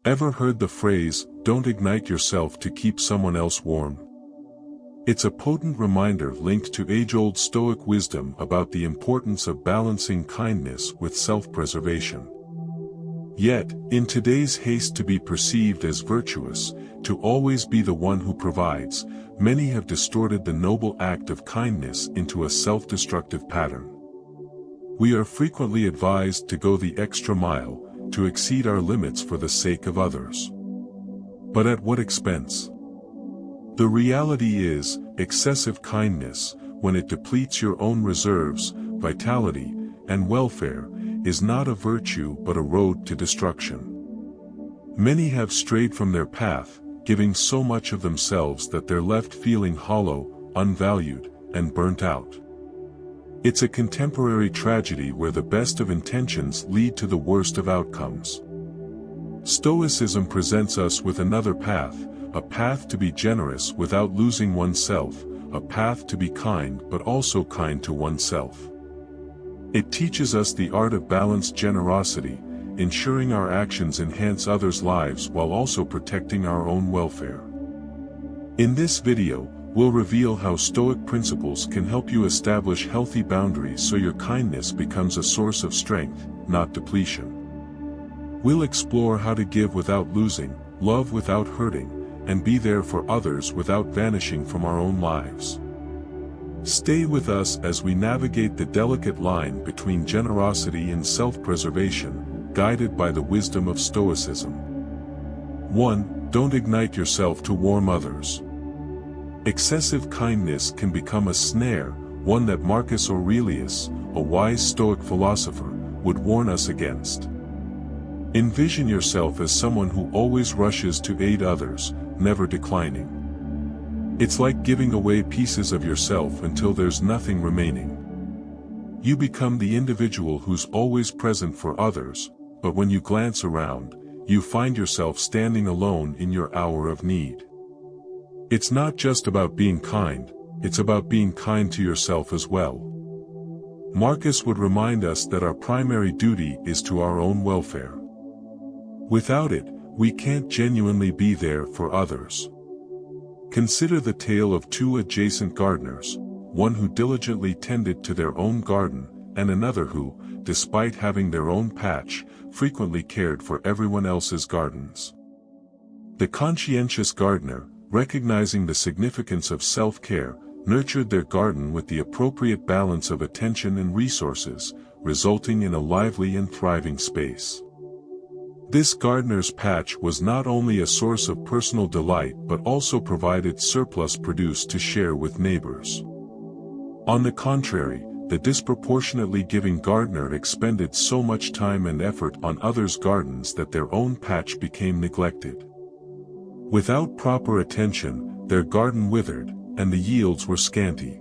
Ever heard the phrase, "Don't ignite yourself to keep someone else warm"? It's a potent reminder linked to age-old Stoic wisdom about the importance of balancing kindness with self-preservation. Yet, in today's haste to be perceived as virtuous, to always be the one who provides, many have distorted the noble act of kindness into a self-destructive pattern. We are frequently advised to go the extra mile, to exceed our limits for the sake of others. But at what expense? The reality is, excessive kindness, when it depletes your own reserves, vitality, and welfare, is not a virtue but a road to destruction. Many have strayed from their path, giving so much of themselves that they're left feeling hollow, unvalued, and burnt out. It's a contemporary tragedy where the best of intentions lead to the worst of outcomes. Stoicism presents us with another path, a path to be generous without losing oneself, a path to be kind but also kind to oneself. It teaches us the art of balanced generosity, ensuring our actions enhance others' lives while also protecting our own welfare. In this video, we'll reveal how Stoic principles can help you establish healthy boundaries so your kindness becomes a source of strength, not depletion. We'll explore how to give without losing, love without hurting, and be there for others without vanishing from our own lives. Stay with us as we navigate the delicate line between generosity and self-preservation, guided by the wisdom of Stoicism. 1. Don't ignite yourself to warm others. Excessive kindness can become a snare, one that Marcus Aurelius, a wise Stoic philosopher, would warn us against. Envision yourself as someone who always rushes to aid others, never declining. It's like giving away pieces of yourself until there's nothing remaining. You become the individual who's always present for others, but when you glance around, you find yourself standing alone in your hour of need. It's not just about being kind, it's about being kind to yourself as well. Marcus would remind us that our primary duty is to our own welfare. Without it, we can't genuinely be there for others. Consider the tale of two adjacent gardeners, one who diligently tended to their own garden, and another who, despite having their own patch, frequently cared for everyone else's gardens. The conscientious gardener, recognizing the significance of self-care, nurtured their garden with the appropriate balance of attention and resources, resulting in a lively and thriving space. This gardener's patch was not only a source of personal delight but also provided surplus produce to share with neighbors. On the contrary, the disproportionately giving gardener expended so much time and effort on others' gardens that their own patch became neglected. Without proper attention, their garden withered, and the yields were scanty.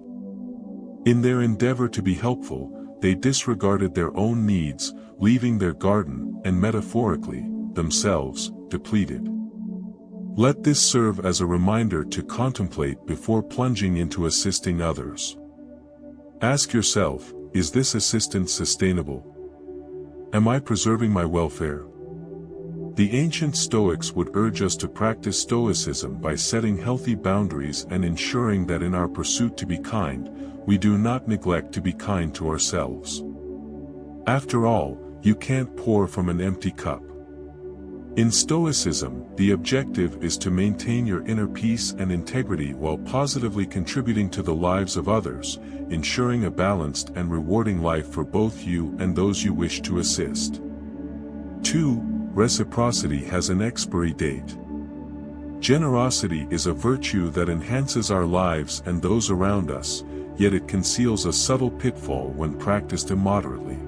In their endeavor to be helpful, they disregarded their own needs, leaving their garden, and metaphorically, themselves, depleted. Let this serve as a reminder to contemplate before plunging into assisting others. Ask yourself, is this assistance sustainable? Am I preserving my welfare? The ancient Stoics would urge us to practice Stoicism by setting healthy boundaries and ensuring that in our pursuit to be kind, we do not neglect to be kind to ourselves. After all, you can't pour from an empty cup. In Stoicism, the objective is to maintain your inner peace and integrity while positively contributing to the lives of others, ensuring a balanced and rewarding life for both you and those you wish to assist. 2. Reciprocity has an expiry date. Generosity is a virtue that enhances our lives and those around us, yet it conceals a subtle pitfall when practiced immoderately.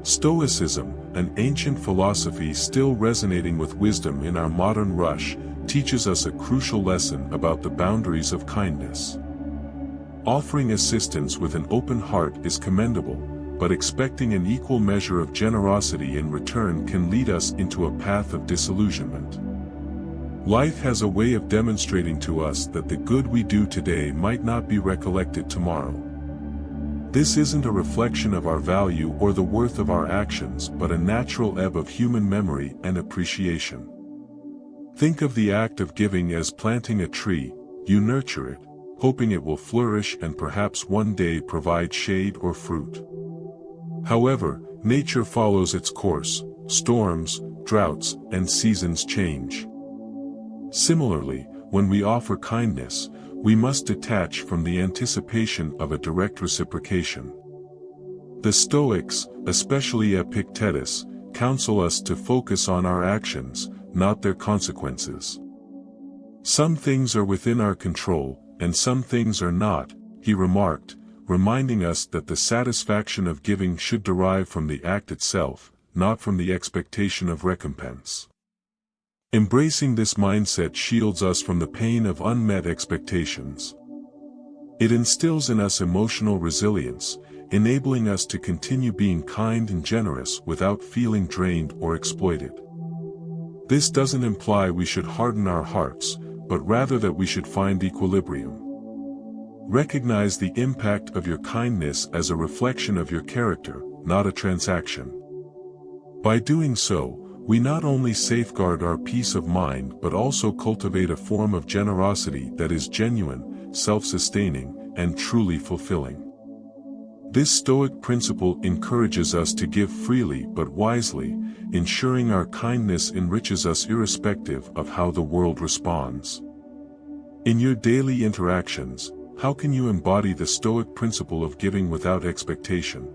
Stoicism, an ancient philosophy still resonating with wisdom in our modern rush, teaches us a crucial lesson about the boundaries of kindness. Offering assistance with an open heart is commendable, but expecting an equal measure of generosity in return can lead us into a path of disillusionment. Life has a way of demonstrating to us that the good we do today might not be recollected tomorrow. This isn't a reflection of our value or the worth of our actions but a natural ebb of human memory and appreciation. Think of the act of giving as planting a tree. You nurture it, hoping it will flourish and perhaps one day provide shade or fruit. However, nature follows its course. Storms, droughts, and seasons change. Similarly, when we offer kindness, we must detach from the anticipation of a direct reciprocation. The Stoics, especially Epictetus, counsel us to focus on our actions, not their consequences. Some things are within our control, and some things are not, he remarked, reminding us that the satisfaction of giving should derive from the act itself, not from the expectation of recompense. Embracing this mindset shields us from the pain of unmet expectations. It instills in us emotional resilience, enabling us to continue being kind and generous without feeling drained or exploited. This doesn't imply we should harden our hearts, but rather that we should find equilibrium. Recognize the impact of your kindness as a reflection of your character, not a transaction. By doing so, we not only safeguard our peace of mind but also cultivate a form of generosity that is genuine, self-sustaining, and truly fulfilling. This Stoic principle encourages us to give freely but wisely, ensuring our kindness enriches us irrespective of how the world responds. In your daily interactions, how can you embody the Stoic principle of giving without expectation?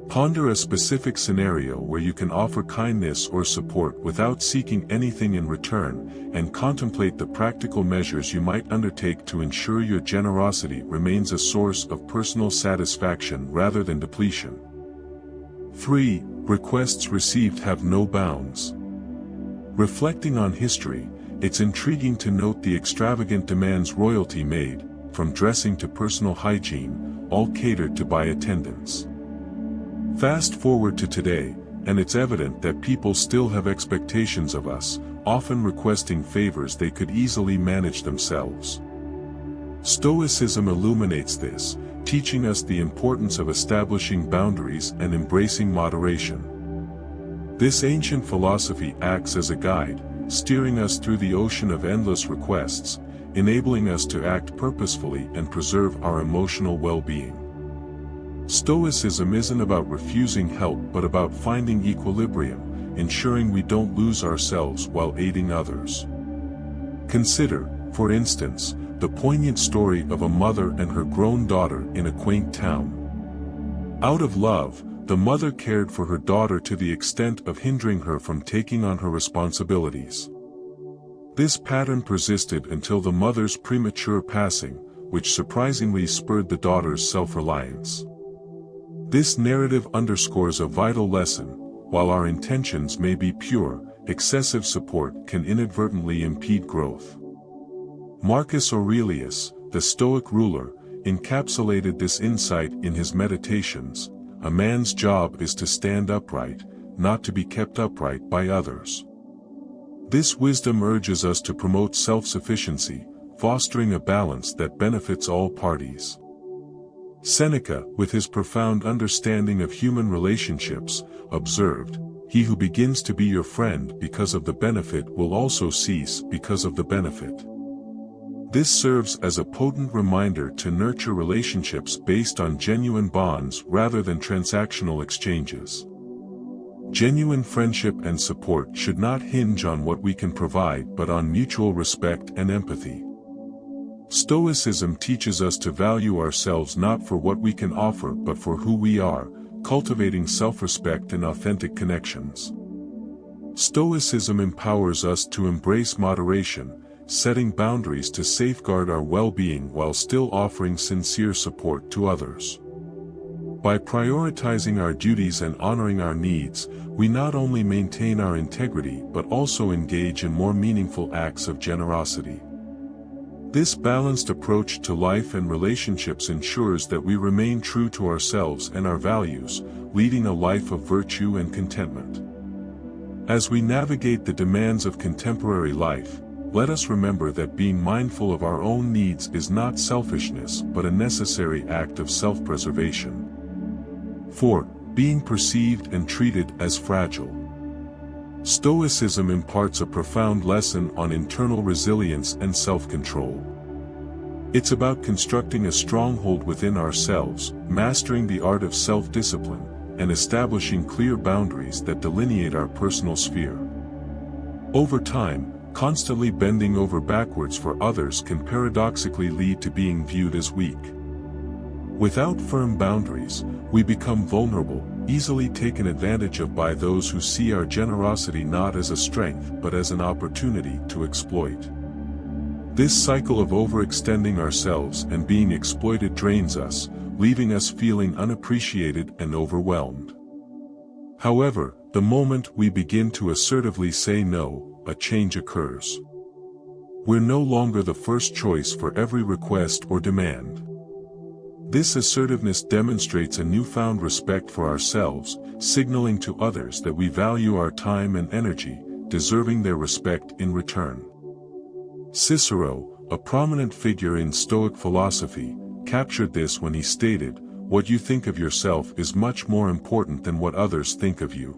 Ponder a specific scenario where you can offer kindness or support without seeking anything in return, and contemplate the practical measures you might undertake to ensure your generosity remains a source of personal satisfaction rather than depletion. 3. Requests received have no bounds. Reflecting on history, it's intriguing to note the extravagant demands royalty made, from dressing to personal hygiene, all catered to by attendants. Fast forward to today, and it's evident that people still have expectations of us, often requesting favors they could easily manage themselves. Stoicism illuminates this, teaching us the importance of establishing boundaries and embracing moderation. This ancient philosophy acts as a guide, steering us through the ocean of endless requests, enabling us to act purposefully and preserve our emotional well-being. Stoicism isn't about refusing help but about finding equilibrium, ensuring we don't lose ourselves while aiding others. Consider, for instance, the poignant story of a mother and her grown daughter in a quaint town. Out of love, the mother cared for her daughter to the extent of hindering her from taking on her responsibilities. This pattern persisted until the mother's premature passing, which surprisingly spurred the daughter's self-reliance. This narrative underscores a vital lesson: while our intentions may be pure, excessive support can inadvertently impede growth. Marcus Aurelius, the Stoic ruler, encapsulated this insight in his Meditations: a man's job is to stand upright, not to be kept upright by others. This wisdom urges us to promote self-sufficiency, fostering a balance that benefits all parties. Seneca, with his profound understanding of human relationships, observed, "He who begins to be your friend because of the benefit will also cease because of the benefit." This serves as a potent reminder to nurture relationships based on genuine bonds rather than transactional exchanges. Genuine friendship and support should not hinge on what we can provide but on mutual respect and empathy. Stoicism teaches us to value ourselves not for what we can offer but for who we are, cultivating self-respect and authentic connections. Stoicism empowers us to embrace moderation, setting boundaries to safeguard our well-being while still offering sincere support to others. By prioritizing our duties and honoring our needs, we not only maintain our integrity but also engage in more meaningful acts of generosity. This balanced approach to life and relationships ensures that we remain true to ourselves and our values, leading a life of virtue and contentment. As we navigate the demands of contemporary life, let us remember that being mindful of our own needs is not selfishness but a necessary act of self-preservation. 4. Being perceived and treated as fragile. Stoicism imparts a profound lesson on internal resilience and self-control. It's about constructing a stronghold within ourselves, mastering the art of self-discipline, and establishing clear boundaries that delineate our personal sphere. Over time, constantly bending over backwards for others can paradoxically lead to being viewed as weak. Without firm boundaries, we become vulnerable, easily taken advantage of by those who see our generosity not as a strength but as an opportunity to exploit. This cycle of overextending ourselves and being exploited drains us, leaving us feeling unappreciated and overwhelmed. However, the moment we begin to assertively say no, a change occurs. We're no longer the first choice for every request or demand. This assertiveness demonstrates a newfound respect for ourselves, signaling to others that we value our time and energy, deserving their respect in return. Cicero, a prominent figure in Stoic philosophy, captured this when he stated, "What you think of yourself is much more important than what others think of you."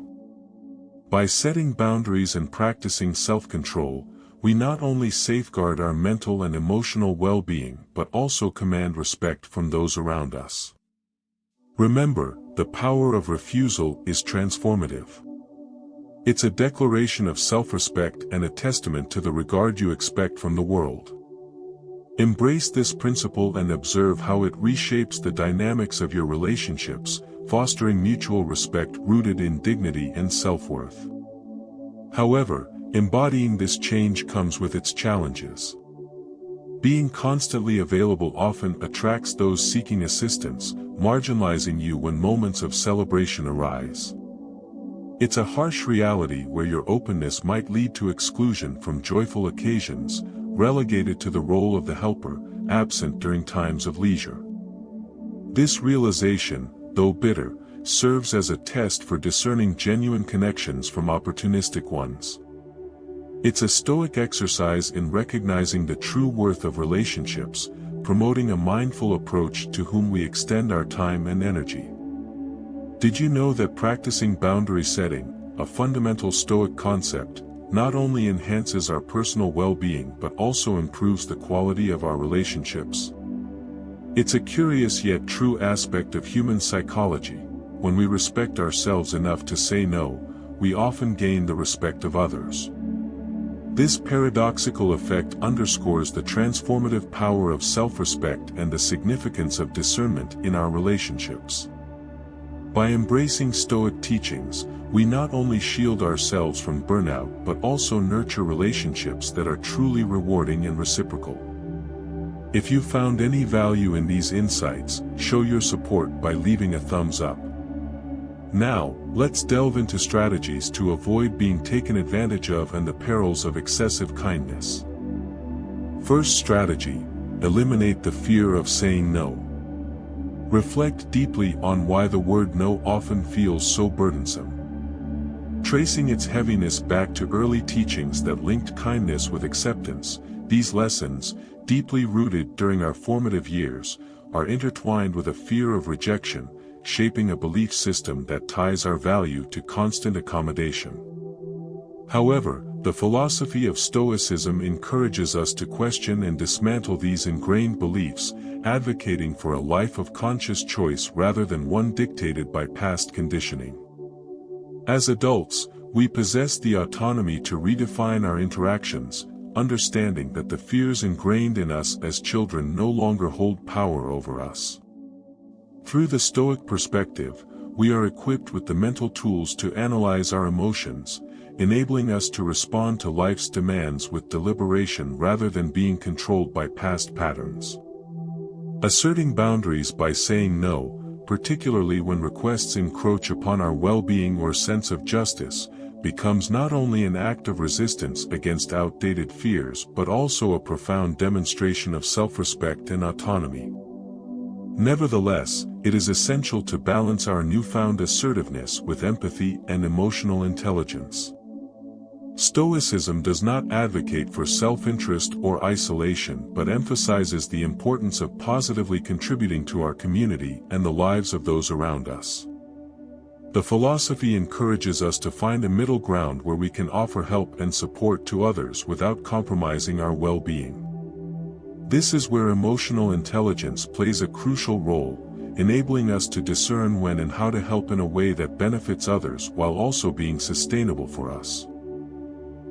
By setting boundaries and practicing self-control, we not only safeguard our mental and emotional well-being but also command respect from those around us. Remember, the power of refusal is transformative. It's a declaration of self-respect and a testament to the regard you expect from the world. Embrace this principle and observe how it reshapes the dynamics of your relationships, fostering mutual respect rooted in dignity and self-worth. However, embodying this change comes with its challenges. Being constantly available often attracts those seeking assistance, marginalizing you when moments of celebration arise. It's a harsh reality where your openness might lead to exclusion from joyful occasions, relegated to the role of the helper, absent during times of leisure. This realization, though bitter, serves as a test for discerning genuine connections from opportunistic ones. It's a Stoic exercise in recognizing the true worth of relationships, promoting a mindful approach to whom we extend our time and energy. Did you know that practicing boundary setting, a fundamental Stoic concept, not only enhances our personal well-being but also improves the quality of our relationships? It's a curious yet true aspect of human psychology. When we respect ourselves enough to say no, we often gain the respect of others. This paradoxical effect underscores the transformative power of self-respect and the significance of discernment in our relationships. By embracing Stoic teachings, we not only shield ourselves from burnout but also nurture relationships that are truly rewarding and reciprocal. If you found any value in these insights, show your support by leaving a thumbs up. Now, let's delve into strategies to avoid being taken advantage of and the perils of excessive kindness. First strategy: eliminate the fear of saying no. Reflect deeply on why the word no often feels so burdensome. Tracing its heaviness back to early teachings that linked kindness with acceptance, these lessons, deeply rooted during our formative years, are intertwined with a fear of rejection, shaping a belief system that ties our value to constant accommodation. However, the philosophy of Stoicism encourages us to question and dismantle these ingrained beliefs, advocating for a life of conscious choice rather than one dictated by past conditioning. As adults, we possess the autonomy to redefine our interactions, understanding that the fears ingrained in us as children no longer hold power over us. Through the Stoic perspective, we are equipped with the mental tools to analyze our emotions, enabling us to respond to life's demands with deliberation rather than being controlled by past patterns. Asserting boundaries by saying no, particularly when requests encroach upon our well-being or sense of justice, becomes not only an act of resistance against outdated fears but also a profound demonstration of self-respect and autonomy. Nevertheless, it is essential to balance our newfound assertiveness with empathy and emotional intelligence. Stoicism does not advocate for self-interest or isolation but emphasizes the importance of positively contributing to our community and the lives of those around us. The philosophy encourages us to find a middle ground where we can offer help and support to others without compromising our well-being. This is where emotional intelligence plays a crucial role, enabling us to discern when and how to help in a way that benefits others while also being sustainable for us.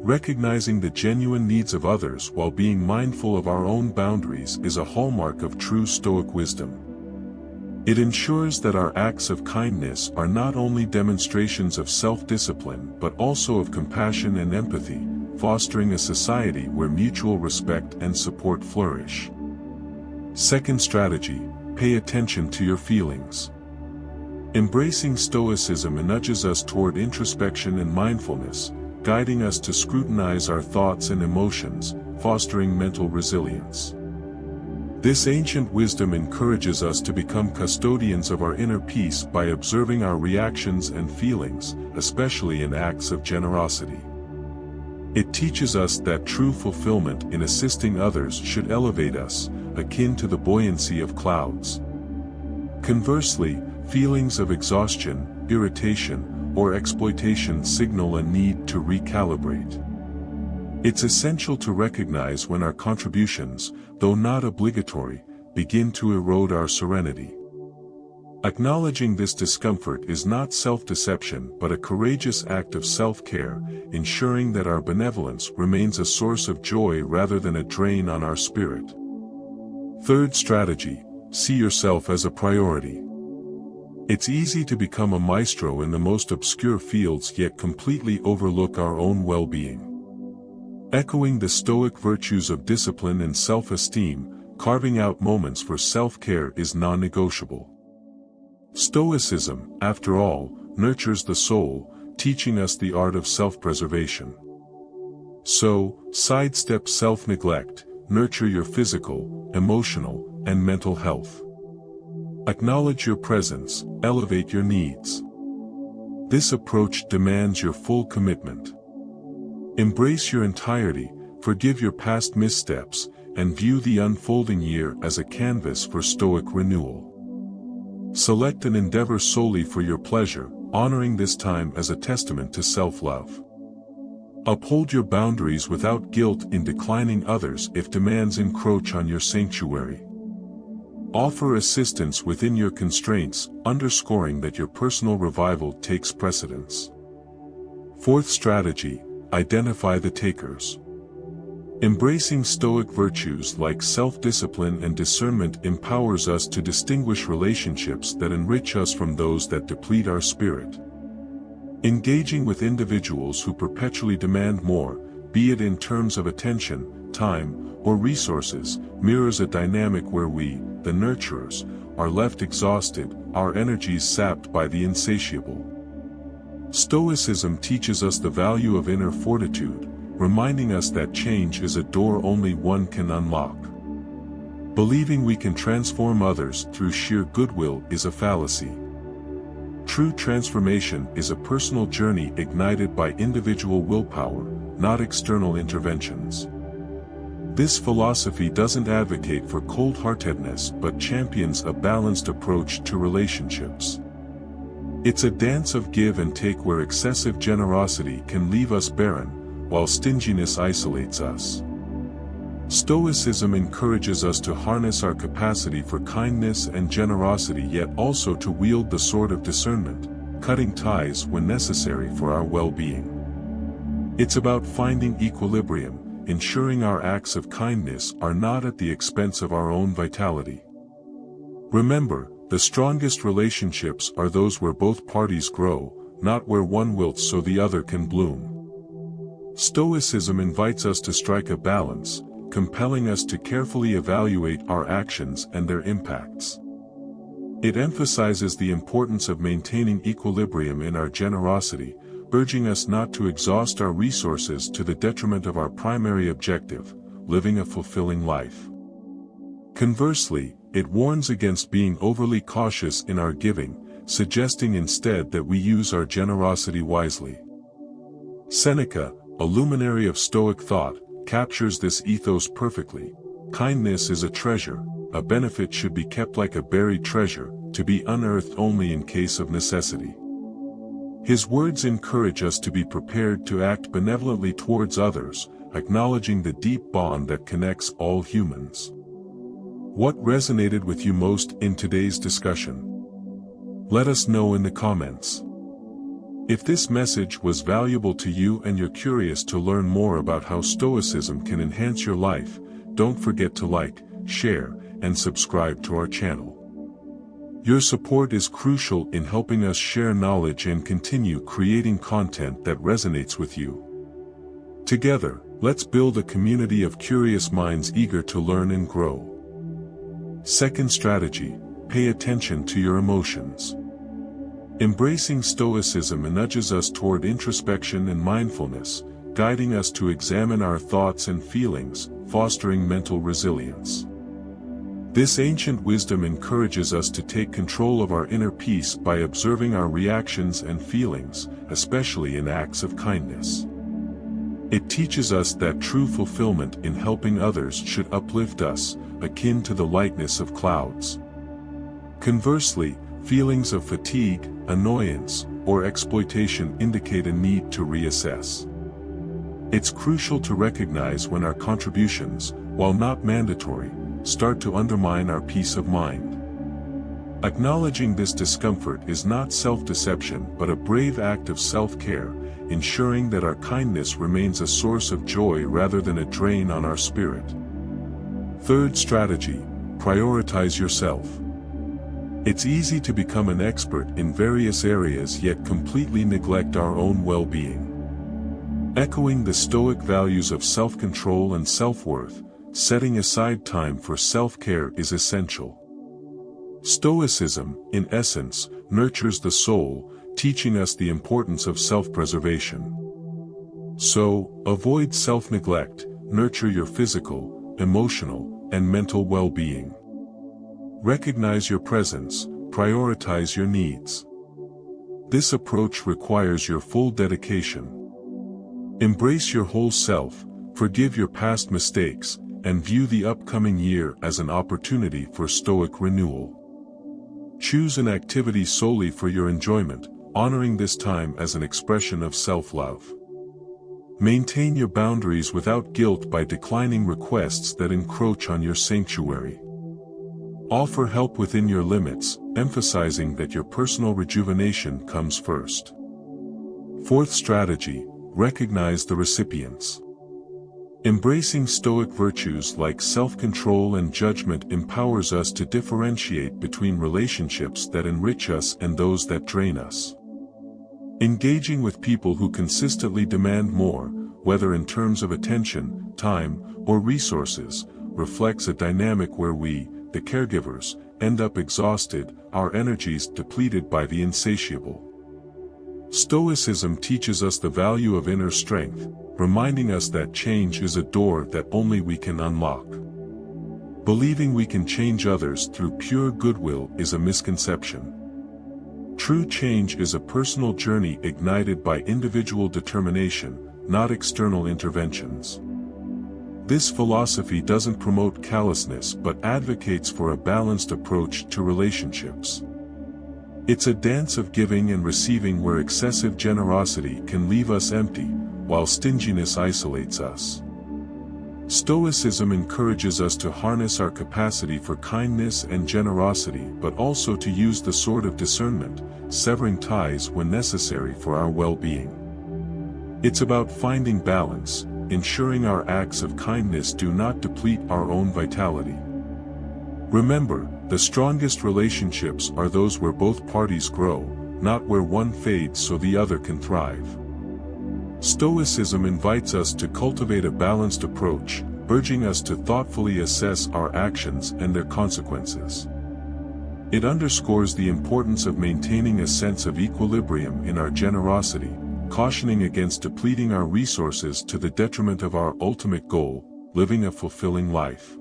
Recognizing the genuine needs of others while being mindful of our own boundaries is a hallmark of true Stoic wisdom. It ensures that our acts of kindness are not only demonstrations of self-discipline but also of compassion and empathy, fostering a society where mutual respect and support flourish. Second strategy: pay attention to your feelings. Embracing Stoicism nudges us toward introspection and mindfulness, guiding us to scrutinize our thoughts and emotions, fostering mental resilience. This ancient wisdom encourages us to become custodians of our inner peace by observing our reactions and feelings, especially in acts of generosity. It teaches us that true fulfillment in assisting others should elevate us, akin to the buoyancy of clouds. Conversely, feelings of exhaustion, irritation, or exploitation signal a need to recalibrate. It's essential to recognize when our contributions, though not obligatory, begin to erode our serenity. Acknowledging this discomfort is not self-deception but a courageous act of self-care, ensuring that our benevolence remains a source of joy rather than a drain on our spirit. Third strategy: see yourself as a priority. It's easy to become a maestro in the most obscure fields yet completely overlook our own well-being. Echoing the Stoic virtues of discipline and self-esteem, carving out moments for self-care is non-negotiable. Stoicism, after all, nurtures the soul, teaching us the art of self-preservation. So, sidestep self-neglect, nurture your physical, emotional, and mental health. Acknowledge your presence, elevate your needs. This approach demands your full commitment. Embrace your entirety, forgive your past missteps, and view the unfolding year as a canvas for Stoic renewal. Select an endeavor solely for your pleasure, honoring this time as a testament to self-love. Uphold your boundaries without guilt in declining others if demands encroach on your sanctuary. Offer assistance within your constraints, underscoring that your personal revival takes precedence. Fourth strategy: identify the takers. Embracing Stoic virtues like self-discipline and discernment empowers us to distinguish relationships that enrich us from those that deplete our spirit. Engaging with individuals who perpetually demand more, be it in terms of attention, time, or resources, mirrors a dynamic where we, the nurturers, are left exhausted, our energies sapped by the insatiable. Stoicism teaches us the value of inner fortitude, reminding us that change is a door only one can unlock. Believing we can transform others through sheer goodwill is a fallacy. True transformation is a personal journey ignited by individual willpower, not external interventions. This philosophy doesn't advocate for cold-heartedness but champions a balanced approach to relationships. It's a dance of give and take where excessive generosity can leave us barren, while stinginess isolates us. Stoicism encourages us to harness our capacity for kindness and generosity yet also to wield the sword of discernment, cutting ties when necessary for our well-being. It's about finding equilibrium, ensuring our acts of kindness are not at the expense of our own vitality. Remember, the strongest relationships are those where both parties grow, not where one wilts so the other can bloom. Stoicism invites us to strike a balance, compelling us to carefully evaluate our actions and their impacts. It emphasizes the importance of maintaining equilibrium in our generosity, urging us not to exhaust our resources to the detriment of our primary objective, living a fulfilling life. Conversely, it warns against being overly cautious in our giving, suggesting instead that we use our generosity wisely. Seneca, a luminary of Stoic thought, captures this ethos perfectly. Kindness is a treasure, a benefit should be kept like a buried treasure, to be unearthed only in case of necessity. His words encourage us to be prepared to act benevolently towards others, acknowledging the deep bond that connects all humans. What resonated with you most in today's discussion? Let us know in the comments. If this message was valuable to you and you're curious to learn more about how Stoicism can enhance your life, don't forget to like, share, and subscribe to our channel. Your support is crucial in helping us share knowledge and continue creating content that resonates with you. Together, let's build a community of curious minds eager to learn and grow. Second strategy, pay attention to your emotions. Embracing Stoicism nudges us toward introspection and mindfulness, guiding us to examine our thoughts and feelings, fostering mental resilience. This ancient wisdom encourages us to take control of our inner peace by observing our reactions and feelings, especially in acts of kindness. It teaches us that true fulfillment in helping others should uplift us, akin to the lightness of clouds. Conversely, feelings of fatigue, annoyance, or exploitation indicate a need to reassess. It's crucial to recognize when our contributions, while not mandatory, start to undermine our peace of mind. Acknowledging this discomfort is not self-deception but a brave act of self-care, ensuring that our kindness remains a source of joy rather than a drain on our spirit. Third strategy, prioritize yourself. It's easy to become an expert in various areas yet completely neglect our own well-being. Echoing the Stoic values of self-control and self-worth, setting aside time for self-care is essential. Stoicism, in essence, nurtures the soul, teaching us the importance of self-preservation. So, avoid self-neglect, nurture your physical, emotional, and mental well-being. Recognize your presence, prioritize your needs. This approach requires your full dedication. Embrace your whole self, forgive your past mistakes, and view the upcoming year as an opportunity for Stoic renewal. Choose an activity solely for your enjoyment, honoring this time as an expression of self-love. Maintain your boundaries without guilt by declining requests that encroach on your sanctuary. Offer help within your limits, emphasizing that your personal rejuvenation comes first. Fourth strategy, recognize the recipients. Embracing Stoic virtues like self-control and judgment empowers us to differentiate between relationships that enrich us and those that drain us. Engaging with people who consistently demand more, whether in terms of attention, time, or resources, reflects a dynamic where we, the caregivers, end up exhausted, our energies depleted by the insatiable. Stoicism teaches us the value of inner strength, reminding us that change is a door that only we can unlock. Believing we can change others through pure goodwill is a misconception. True change is a personal journey ignited by individual determination, not external interventions. This philosophy doesn't promote callousness but advocates for a balanced approach to relationships. It's a dance of giving and receiving where excessive generosity can leave us empty, while stinginess isolates us. Stoicism encourages us to harness our capacity for kindness and generosity but also to use the sword of discernment, severing ties when necessary for our well-being. It's about finding balance, ensuring our acts of kindness do not deplete our own vitality. Remember, the strongest relationships are those where both parties grow, not where one fades so the other can thrive. Stoicism invites us to cultivate a balanced approach, urging us to thoughtfully assess our actions and their consequences. It underscores the importance of maintaining a sense of equilibrium in our generosity, cautioning against depleting our resources to the detriment of our ultimate goal, living a fulfilling life.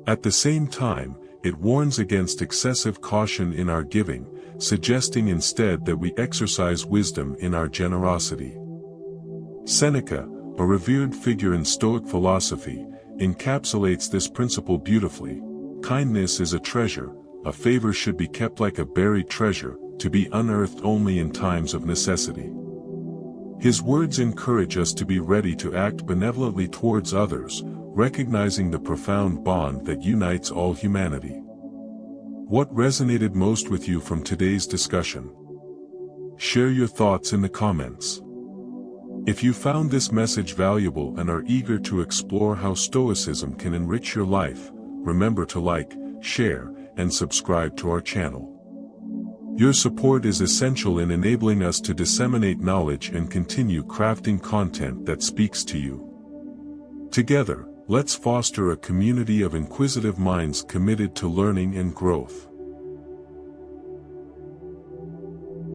At the same time, it warns against excessive caution in our giving, suggesting instead that we exercise wisdom in our generosity. Seneca, a revered figure in Stoic philosophy, encapsulates this principle beautifully. Kindness is a treasure, a favor should be kept like a buried treasure, to be unearthed only in times of necessity. His words encourage us to be ready to act benevolently towards others, recognizing the profound bond that unites all humanity. What resonated most with you from today's discussion? Share your thoughts in the comments. If you found this message valuable and are eager to explore how Stoicism can enrich your life, remember to like, share, and subscribe to our channel. Your support is essential in enabling us to disseminate knowledge and continue crafting content that speaks to you. Together, let's foster a community of inquisitive minds committed to learning and growth.